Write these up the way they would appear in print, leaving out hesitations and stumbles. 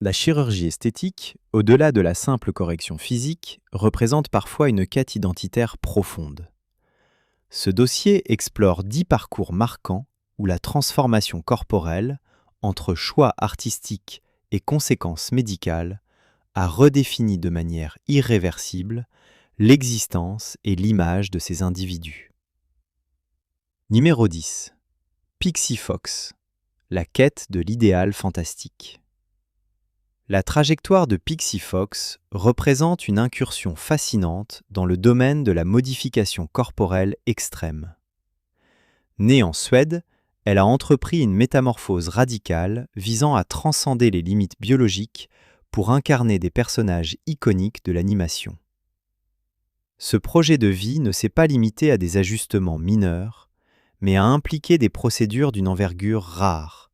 La chirurgie esthétique, au-delà de la simple correction physique, représente parfois une quête identitaire profonde. Ce dossier explore 10 parcours marquants où la transformation corporelle, entre choix artistiques et conséquences médicales, a redéfini de manière irréversible l'existence et l'image de ces individus. Numéro 10. Pixie Fox, la quête de l'idéal fantastique. La trajectoire de Pixie Fox représente une incursion fascinante dans le domaine de la modification corporelle extrême. Née en Suède, elle a entrepris une métamorphose radicale visant à transcender les limites biologiques pour incarner des personnages iconiques de l'animation. Ce projet de vie ne s'est pas limité à des ajustements mineurs, mais a impliqué des procédures d'une envergure rare,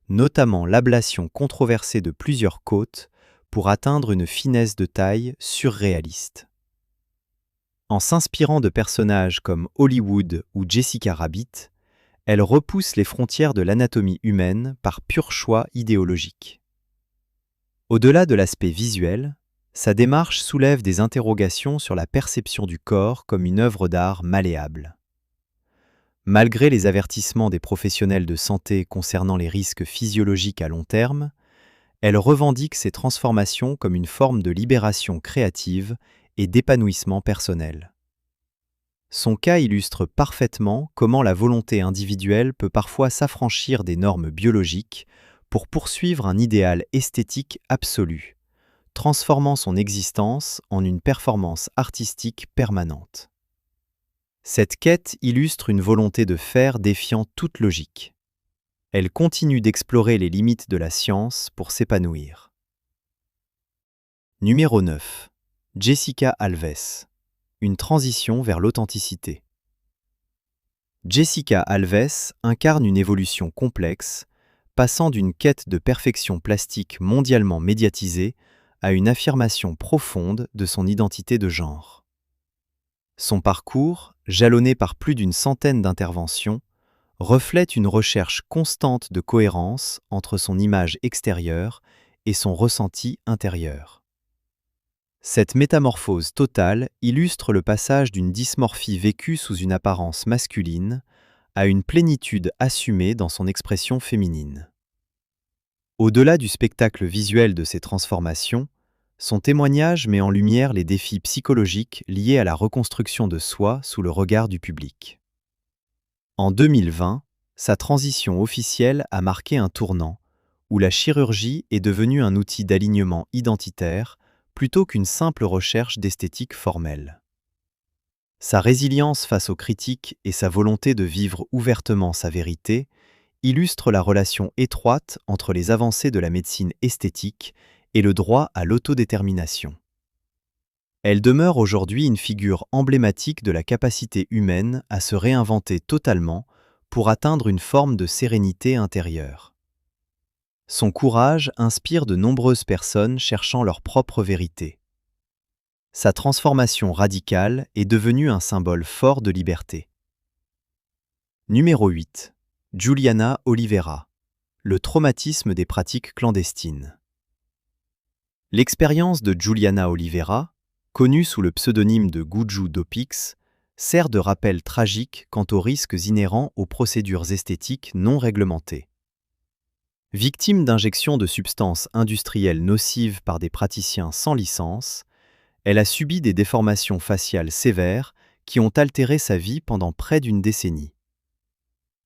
notamment l'ablation controversée de plusieurs côtes pour atteindre une finesse de taille surréaliste. En s'inspirant de personnages comme Hollywood ou Jessica Rabbit, elle repousse les frontières de l'anatomie humaine par pur choix idéologique. Au-delà de l'aspect visuel, sa démarche soulève des interrogations sur la perception du corps comme une œuvre d'art malléable. Malgré les avertissements des professionnels de santé concernant les risques physiologiques à long terme, elle revendique ces transformations comme une forme de libération créative et d'épanouissement personnel. Son cas illustre parfaitement comment la volonté individuelle peut parfois s'affranchir des normes biologiques pour poursuivre un idéal esthétique absolu, transformant son existence en une performance artistique permanente. Cette quête illustre une volonté de faire défiant toute logique. Elle continue d'explorer les limites de la science pour s'épanouir. Numéro 9. Jessica Alves. Une transition vers l'authenticité. Jessica Alves incarne une évolution complexe, passant d'une quête de perfection plastique mondialement médiatisée à une affirmation profonde de son identité de genre. Son parcours, jalonné par plus d'une centaine d'interventions, reflète une recherche constante de cohérence entre son image extérieure et son ressenti intérieur. Cette métamorphose totale illustre le passage d'une dysmorphie vécue sous une apparence masculine à une plénitude assumée dans son expression féminine. Au-delà du spectacle visuel de ces transformations, son témoignage met en lumière les défis psychologiques liés à la reconstruction de soi sous le regard du public. En 2020, sa transition officielle a marqué un tournant, où la chirurgie est devenue un outil d'alignement identitaire plutôt qu'une simple recherche d'esthétique formelle. Sa résilience face aux critiques et sa volonté de vivre ouvertement sa vérité illustrent la relation étroite entre les avancées de la médecine esthétique et le droit à l'autodétermination. Elle demeure aujourd'hui une figure emblématique de la capacité humaine à se réinventer totalement pour atteindre une forme de sérénité intérieure. Son courage inspire de nombreuses personnes cherchant leur propre vérité. Sa transformation radicale est devenue un symbole fort de liberté. Numéro 8. Juliana Oliveira. Le traumatisme des pratiques clandestines. L'expérience de Juliana Oliveira, connue sous le pseudonyme de Guju Dopix, sert de rappel tragique quant aux risques inhérents aux procédures esthétiques non réglementées. Victime d'injections de substances industrielles nocives par des praticiens sans licence, elle a subi des déformations faciales sévères qui ont altéré sa vie pendant près d'une décennie.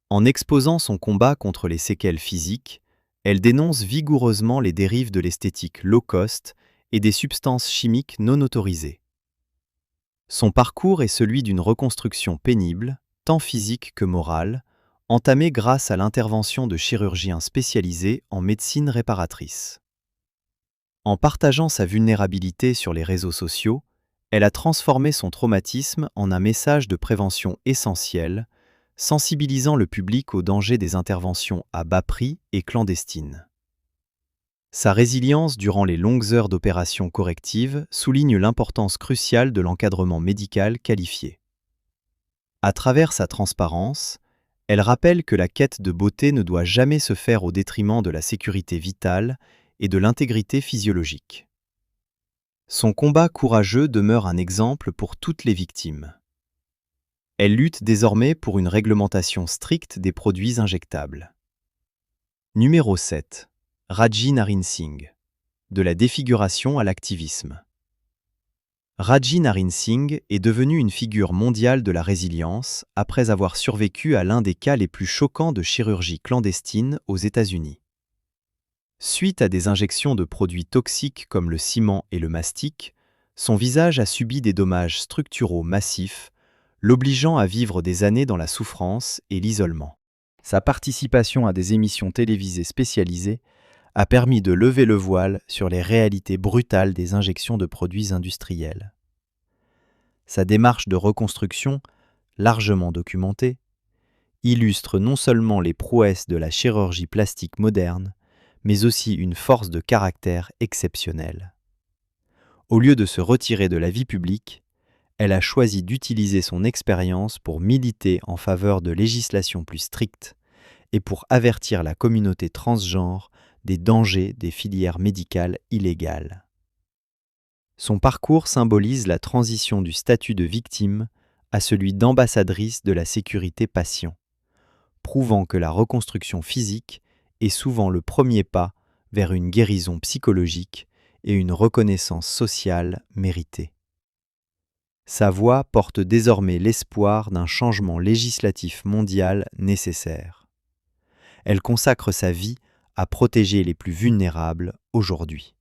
En exposant son combat contre les séquelles physiques, elle dénonce vigoureusement les dérives de l'esthétique low-cost et des substances chimiques non autorisées. Son parcours est celui d'une reconstruction pénible, tant physique que morale, entamée grâce à l'intervention de chirurgiens spécialisés en médecine réparatrice. En partageant sa vulnérabilité sur les réseaux sociaux, elle a transformé son traumatisme en un message de prévention essentiel, sensibilisant le public aux dangers des interventions à bas prix et clandestines. Sa résilience durant les longues heures d'opérations correctives souligne l'importance cruciale de l'encadrement médical qualifié. À travers sa transparence, elle rappelle que la quête de beauté ne doit jamais se faire au détriment de la sécurité vitale et de l'intégrité physiologique. Son combat courageux demeure un exemple pour toutes les victimes. Elle lutte désormais pour une réglementation stricte des produits injectables. Numéro 7. Raji Naren Singh. De la défiguration à l'activisme. Raji Naren Singh est devenu une figure mondiale de la résilience après avoir survécu à l'un des cas les plus choquants de chirurgie clandestine aux États-Unis. Suite à des injections de produits toxiques comme le ciment et le mastic, son visage a subi des dommages structuraux massifs, l'obligeant à vivre des années dans la souffrance et l'isolement. Sa participation à des émissions télévisées spécialisées a permis de lever le voile sur les réalités brutales des injections de produits industriels. Sa démarche de reconstruction, largement documentée, illustre non seulement les prouesses de la chirurgie plastique moderne, mais aussi une force de caractère exceptionnelle. Au lieu de se retirer de la vie publique, elle a choisi d'utiliser son expérience pour militer en faveur de législations plus strictes et pour avertir la communauté transgenre des dangers des filières médicales illégales. Son parcours symbolise la transition du statut de victime à celui d'ambassadrice de la sécurité patient, prouvant que la reconstruction physique est souvent le premier pas vers une guérison psychologique et une reconnaissance sociale méritée. Sa voix porte désormais l'espoir d'un changement législatif mondial nécessaire. Elle consacre sa vie à protéger les plus vulnérables aujourd'hui.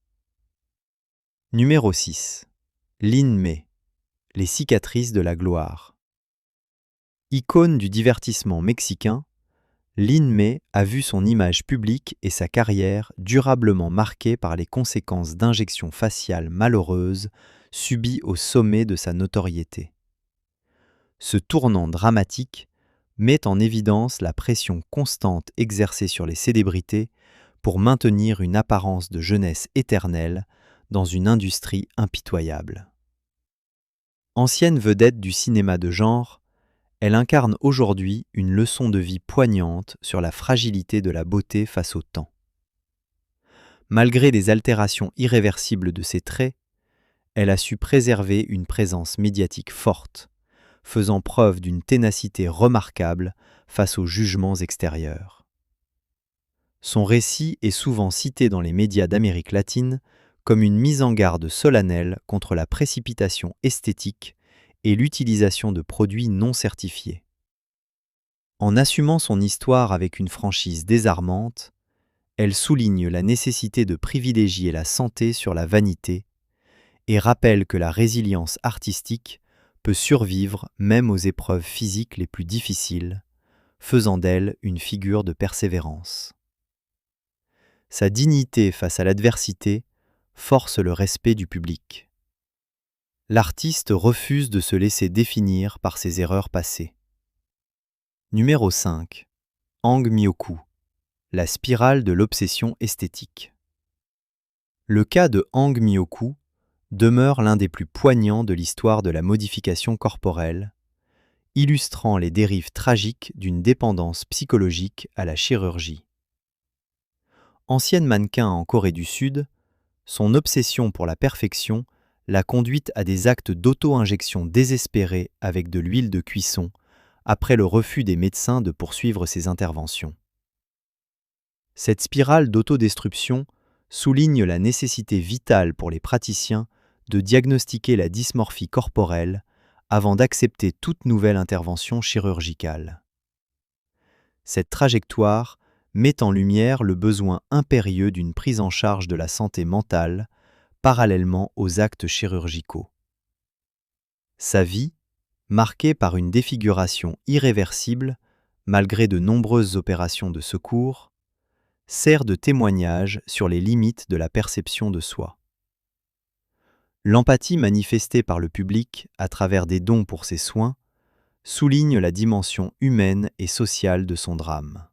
Numéro 6. Lin May. Les cicatrices de la gloire. Icône du divertissement mexicain, Lin May a vu son image publique et sa carrière durablement marquées par les conséquences d'injections faciales malheureuses subies au sommet de sa notoriété. Ce tournant dramatique met en évidence la pression constante exercée sur les célébrités pour maintenir une apparence de jeunesse éternelle dans une industrie impitoyable. Ancienne vedette du cinéma de genre, elle incarne aujourd'hui une leçon de vie poignante sur la fragilité de la beauté face au temps. Malgré les altérations irréversibles de ses traits, elle a su préserver une présence médiatique forte, faisant preuve d'une ténacité remarquable face aux jugements extérieurs. Son récit est souvent cité dans les médias d'Amérique latine comme une mise en garde solennelle contre la précipitation esthétique et l'utilisation de produits non certifiés. En assumant son histoire avec une franchise désarmante, elle souligne la nécessité de privilégier la santé sur la vanité et rappelle que la résilience artistique peut survivre même aux épreuves physiques les plus difficiles, faisant d'elle une figure de persévérance. Sa dignité face à l'adversité force le respect du public. L'artiste refuse de se laisser définir par ses erreurs passées. Numéro 5. Hang Myokoo. La spirale de l'obsession esthétique. Le cas de Hang Myokoo demeure l'un des plus poignants de l'histoire de la modification corporelle, illustrant les dérives tragiques d'une dépendance psychologique à la chirurgie. Ancienne mannequin en Corée du Sud, son obsession pour la perfection l'a conduite à des actes d'auto-injection désespérés avec de l'huile de cuisson, après le refus des médecins de poursuivre ses interventions. Cette spirale d'autodestruction souligne la nécessité vitale pour les praticiens de diagnostiquer la dysmorphie corporelle avant d'accepter toute nouvelle intervention chirurgicale. Cette trajectoire met en lumière le besoin impérieux d'une prise en charge de la santé mentale parallèlement aux actes chirurgicaux. Sa vie, marquée par une défiguration irréversible malgré de nombreuses opérations de secours, sert de témoignage sur les limites de la perception de soi. L'empathie manifestée par le public à travers des dons pour ses soins souligne la dimension humaine et sociale de son drame.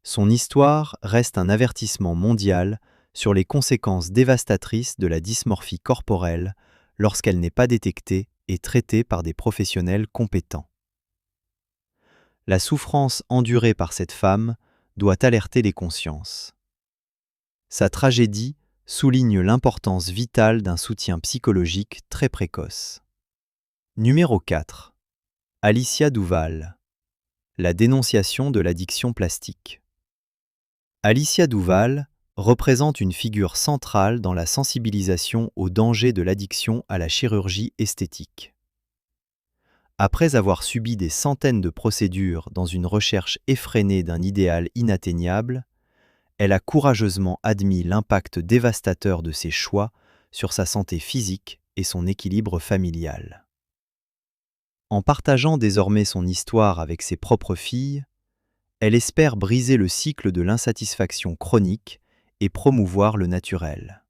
Son histoire reste un avertissement mondial sur les conséquences dévastatrices de la dysmorphie corporelle lorsqu'elle n'est pas détectée et traitée par des professionnels compétents. La souffrance endurée par cette femme doit alerter les consciences. Sa tragédie souligne l'importance vitale d'un soutien psychologique très précoce. Numéro 4. Alicia Douval. La dénonciation de l'addiction plastique. Alicia Douval représente une figure centrale dans la sensibilisation aux dangers de l'addiction à la chirurgie esthétique. Après avoir subi des centaines de procédures dans une recherche effrénée d'un idéal inatteignable, elle a courageusement admis l'impact dévastateur de ses choix sur sa santé physique et son équilibre familial. En partageant désormais son histoire avec ses propres filles, elle espère briser le cycle de l'insatisfaction chronique et promouvoir le naturel.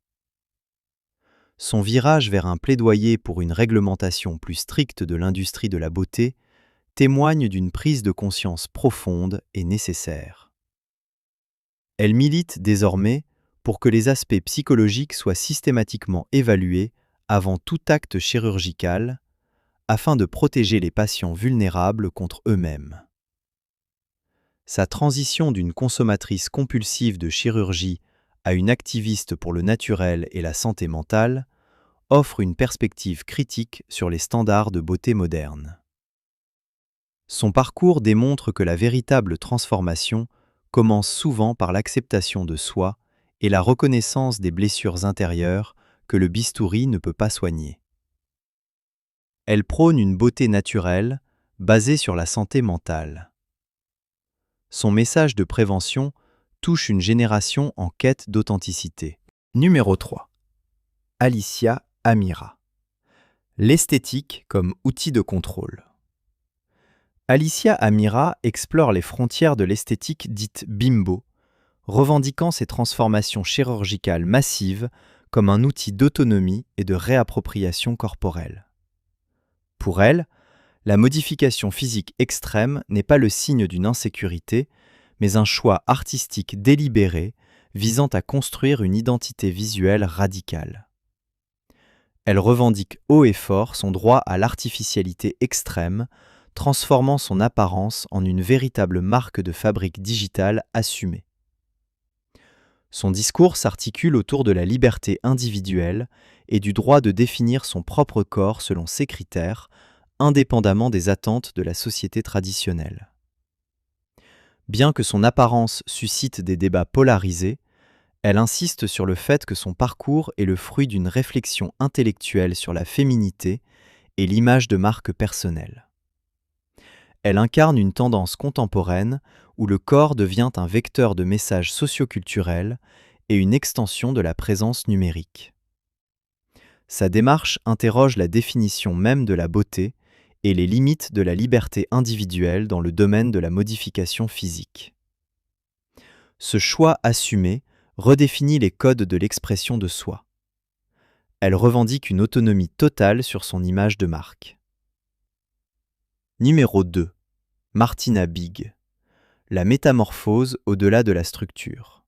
Son virage vers un plaidoyer pour une réglementation plus stricte de l'industrie de la beauté témoigne d'une prise de conscience profonde et nécessaire. Elle milite désormais pour que les aspects psychologiques soient systématiquement évalués avant tout acte chirurgical, afin de protéger les patients vulnérables contre eux-mêmes. Sa transition d'une consommatrice compulsive de chirurgie à une activiste pour le naturel et la santé mentale offre une perspective critique sur les standards de beauté moderne. Son parcours démontre que la véritable transformation commence souvent par l'acceptation de soi et la reconnaissance des blessures intérieures que le bistouri ne peut pas soigner. Elle prône une beauté naturelle basée sur la santé mentale. Son message de prévention touche une génération en quête d'authenticité. Numéro 3. Alicia Amira. L'esthétique comme outil de contrôle. Alicia Amira explore les frontières de l'esthétique dite bimbo, revendiquant ces transformations chirurgicales massives comme un outil d'autonomie et de réappropriation corporelle. Pour elle, la modification physique extrême n'est pas le signe d'une insécurité, mais un choix artistique délibéré visant à construire une identité visuelle radicale. Elle revendique haut et fort son droit à l'artificialité extrême, transformant son apparence en une véritable marque de fabrique digitale assumée. Son discours s'articule autour de la liberté individuelle et du droit de définir son propre corps selon ses critères, indépendamment des attentes de la société traditionnelle. Bien que son apparence suscite des débats polarisés, elle insiste sur le fait que son parcours est le fruit d'une réflexion intellectuelle sur la féminité et l'image de marque personnelle. Elle incarne une tendance contemporaine où le corps devient un vecteur de messages socioculturels et une extension de la présence numérique. Sa démarche interroge la définition même de la beauté et les limites de la liberté individuelle dans le domaine de la modification physique. Ce choix assumé redéfinit les codes de l'expression de soi. Elle revendique une autonomie totale sur son image de marque. Numéro 2. Martina Big. La métamorphose au-delà de la structure.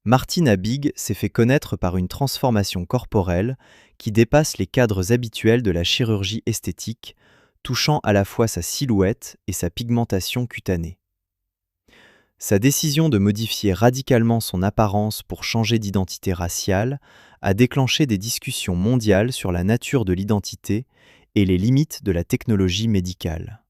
Martina Big s'est fait connaître par une transformation corporelle qui dépasse les cadres habituels de la chirurgie esthétique, touchant à la fois sa silhouette et sa pigmentation cutanée. Sa décision de modifier radicalement son apparence pour changer d'identité raciale a déclenché des discussions mondiales sur la nature de l'identité et les limites de la technologie médicale.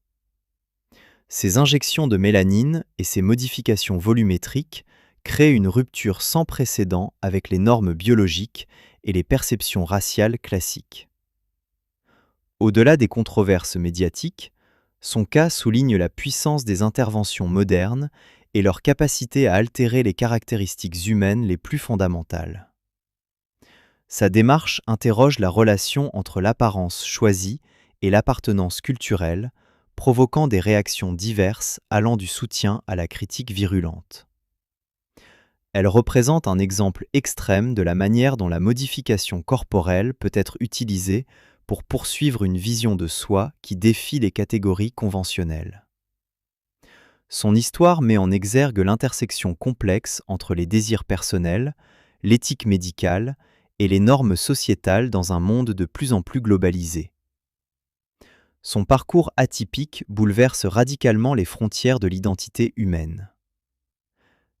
Ces injections de mélanine et ces modifications volumétriques créent une rupture sans précédent avec les normes biologiques et les perceptions raciales classiques. Au-delà des controverses médiatiques, son cas souligne la puissance des interventions modernes et leur capacité à altérer les caractéristiques humaines les plus fondamentales. Sa démarche interroge la relation entre l'apparence choisie et l'appartenance culturelle, provoquant des réactions diverses allant du soutien à la critique virulente. Elle représente un exemple extrême de la manière dont la modification corporelle peut être utilisée pour poursuivre une vision de soi qui défie les catégories conventionnelles. Son histoire met en exergue l'intersection complexe entre les désirs personnels, l'éthique médicale et les normes sociétales dans un monde de plus en plus globalisé. Son parcours atypique bouleverse radicalement les frontières de l'identité humaine.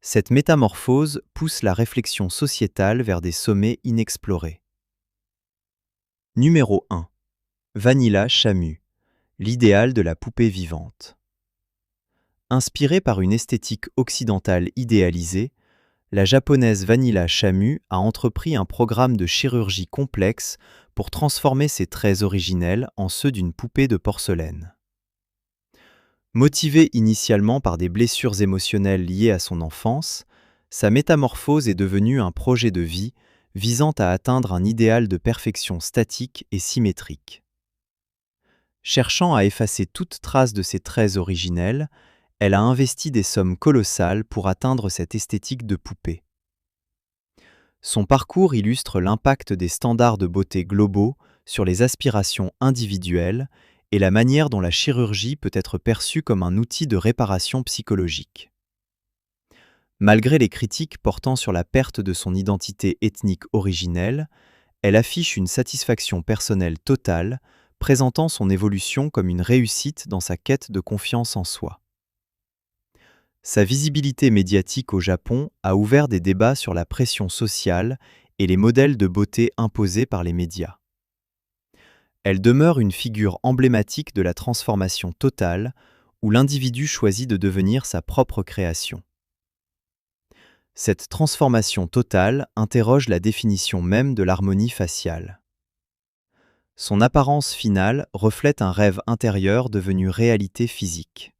Cette métamorphose pousse la réflexion sociétale vers des sommets inexplorés. Numéro 1. Vanilla Chamu, l'idéal de la poupée vivante. Inspirée par une esthétique occidentale idéalisée, la japonaise Vanilla Chamu a entrepris un programme de chirurgie complexe pour transformer ses traits originels en ceux d'une poupée de porcelaine. Motivée initialement par des blessures émotionnelles liées à son enfance, sa métamorphose est devenue un projet de vie visant à atteindre un idéal de perfection statique et symétrique. Cherchant à effacer toute trace de ses traits originels, elle a investi des sommes colossales pour atteindre cette esthétique de poupée. Son parcours illustre l'impact des standards de beauté globaux sur les aspirations individuelles et la manière dont la chirurgie peut être perçue comme un outil de réparation psychologique. Malgré les critiques portant sur la perte de son identité ethnique originelle, elle affiche une satisfaction personnelle totale, présentant son évolution comme une réussite dans sa quête de confiance en soi. Sa visibilité médiatique au Japon a ouvert des débats sur la pression sociale et les modèles de beauté imposés par les médias. Elle demeure une figure emblématique de la transformation totale, où l'individu choisit de devenir sa propre création. Cette transformation totale interroge la définition même de l'harmonie faciale. Son apparence finale reflète un rêve intérieur devenu réalité physique.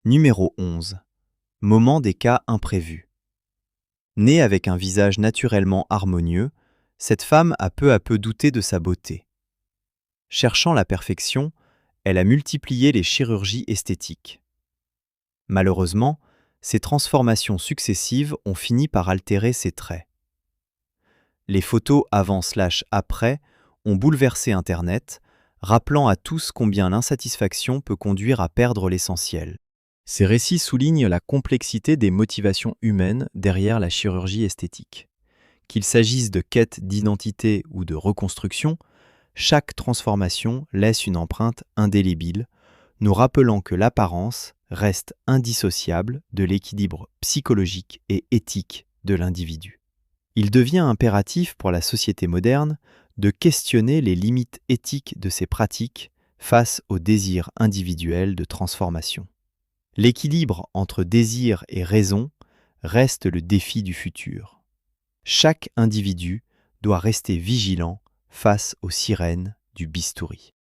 Numéro 11. Moment des cas imprévus. Née avec un visage naturellement harmonieux, cette femme a peu à peu douté de sa beauté. Cherchant la perfection, elle a multiplié les chirurgies esthétiques. Malheureusement, ces transformations successives ont fini par altérer ses traits. Les photos avant/après ont bouleversé Internet, rappelant à tous combien l'insatisfaction peut conduire à perdre l'essentiel. Ces récits soulignent la complexité des motivations humaines derrière la chirurgie esthétique. Qu'il s'agisse de quête d'identité ou de reconstruction, chaque transformation laisse une empreinte indélébile, nous rappelant que l'apparence reste indissociable de l'équilibre psychologique et éthique de l'individu. Il devient impératif pour la société moderne de questionner les limites éthiques de ces pratiques face au désir individuel de transformation. L'équilibre entre désir et raison reste le défi du futur. Chaque individu doit rester vigilant face aux sirènes du bistouri.